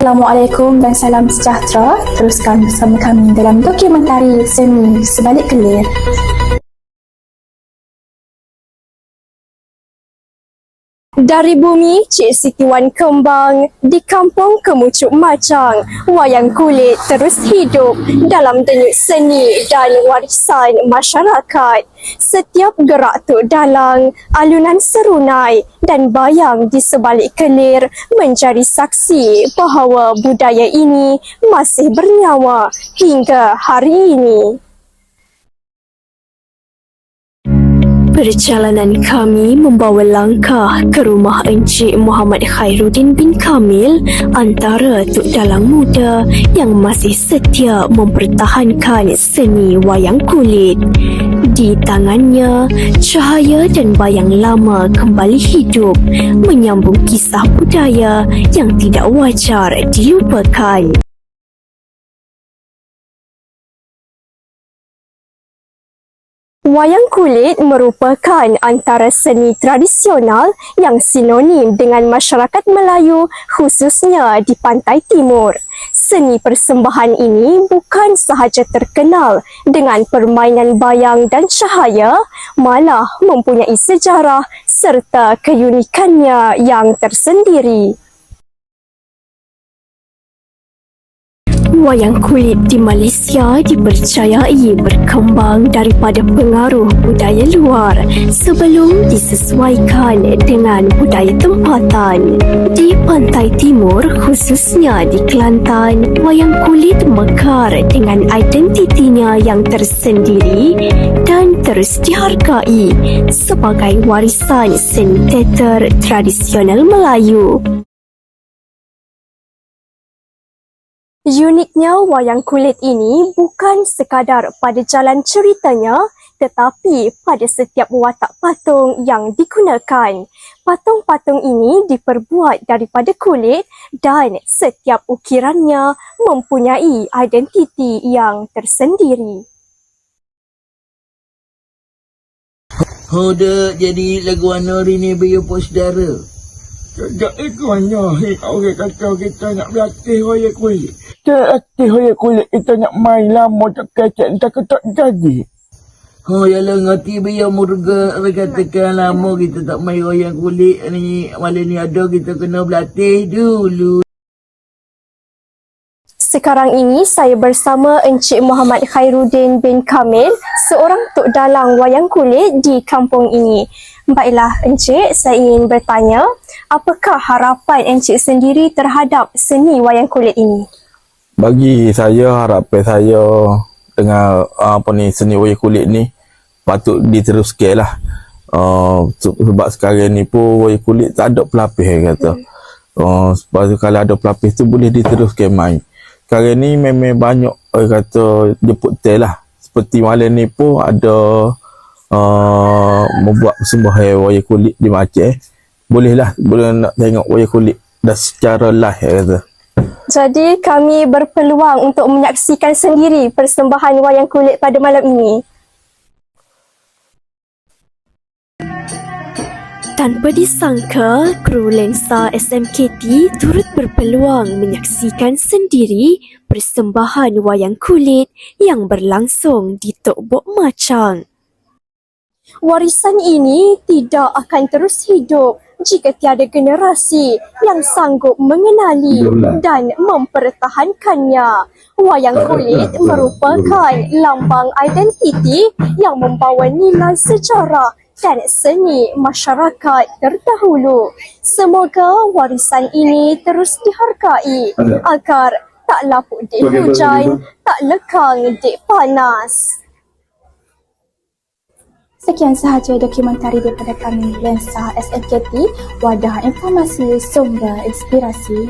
Assalamualaikum dan salam sejahtera. Teruskan bersama kami dalam dokumentari Seni Sebalik Kelir. Dari bumi, Cik Siti Wan kembang, di kampung Kemucuk Macang, wayang kulit terus hidup dalam denyut seni dan warisan masyarakat. Setiap gerak Tok Dalang, alunan serunai dan bayang di sebalik kelir menjadi saksi bahawa budaya ini masih bernyawa hingga hari ini. Perjalanan kami membawa langkah ke rumah Encik Muhammad Khairuddin bin Kamil, antara Tok Dalang muda yang masih setia mempertahankan seni wayang kulit. Di tangannya, cahaya dan bayang lama kembali hidup, menyambung kisah budaya yang tidak wajar dilupakan. Wayang kulit merupakan antara seni tradisional yang sinonim dengan masyarakat Melayu, khususnya di Pantai Timur. Seni persembahan ini bukan sahaja terkenal dengan permainan bayang dan cahaya, malah mempunyai sejarah serta keunikannya yang tersendiri. Wayang kulit di Malaysia dipercayai berkembang daripada pengaruh budaya luar sebelum disesuaikan dengan budaya tempatan. Di Pantai Timur, khususnya di Kelantan, wayang kulit mekar dengan identitinya yang tersendiri dan terus dihargai sebagai warisan seni teater tradisional Melayu. Uniknya wayang kulit ini bukan sekadar pada jalan ceritanya, tetapi pada setiap watak patung yang digunakan. Patung-patung ini diperbuat daripada kulit dan setiap ukirannya mempunyai identiti yang tersendiri. Hoda jadi lagu Anwar ini bagi apa saudara? Tak ekornya, orang kata kita nak berlatih wayang kulit. Tak latih wayang kulit, kita nak main lama tak kecek, entah ke tak jadi. Oh, yalah ngerti biar murga katakan lama kita tak main wayang kulit ni. Malam ni ada kita kena berlatih dulu. Sekarang ini saya bersama Encik Muhammad Khairuddin bin Kamil, seorang Tok Dalang wayang kulit di kampung ini. Baiklah Encik, saya ingin bertanya, apakah harapan Encik sendiri terhadap seni wayang kulit ini? Bagi saya, harapan saya dengan seni wayang kulit ni patut diteruskan lah. Sebab sekarang ni pun wayang kulit tak ada pelapis kata. Sebab tu kalau ada pelapis tu boleh diteruskan main. Sekarang ni memang banyak orang kata jemput tel lah. Seperti malam ni pun ada membuat persembahan wayang kulit di Aceh. Boleh nak tengok wayang kulit dah secara live kata. Jadi kami berpeluang untuk menyaksikan sendiri persembahan wayang kulit pada malam ini. Tanpa disangka, kru lensa SMKT turut berpeluang menyaksikan sendiri persembahan wayang kulit yang berlangsung di Tok Bok Macang. Warisan ini tidak akan terus hidup jika tiada generasi yang sanggup mengenali dan mempertahankannya. Wayang kulit merupakan lambang identiti yang membawa nilai sejarah dan seni masyarakat terdahulu. Semoga warisan ini terus dihargai agar tak lapuk di hujan, tak lekang di panas. Sekian sahaja dokumentari daripada kami, Lensa SMKT, wadah informasi, sumber inspirasi.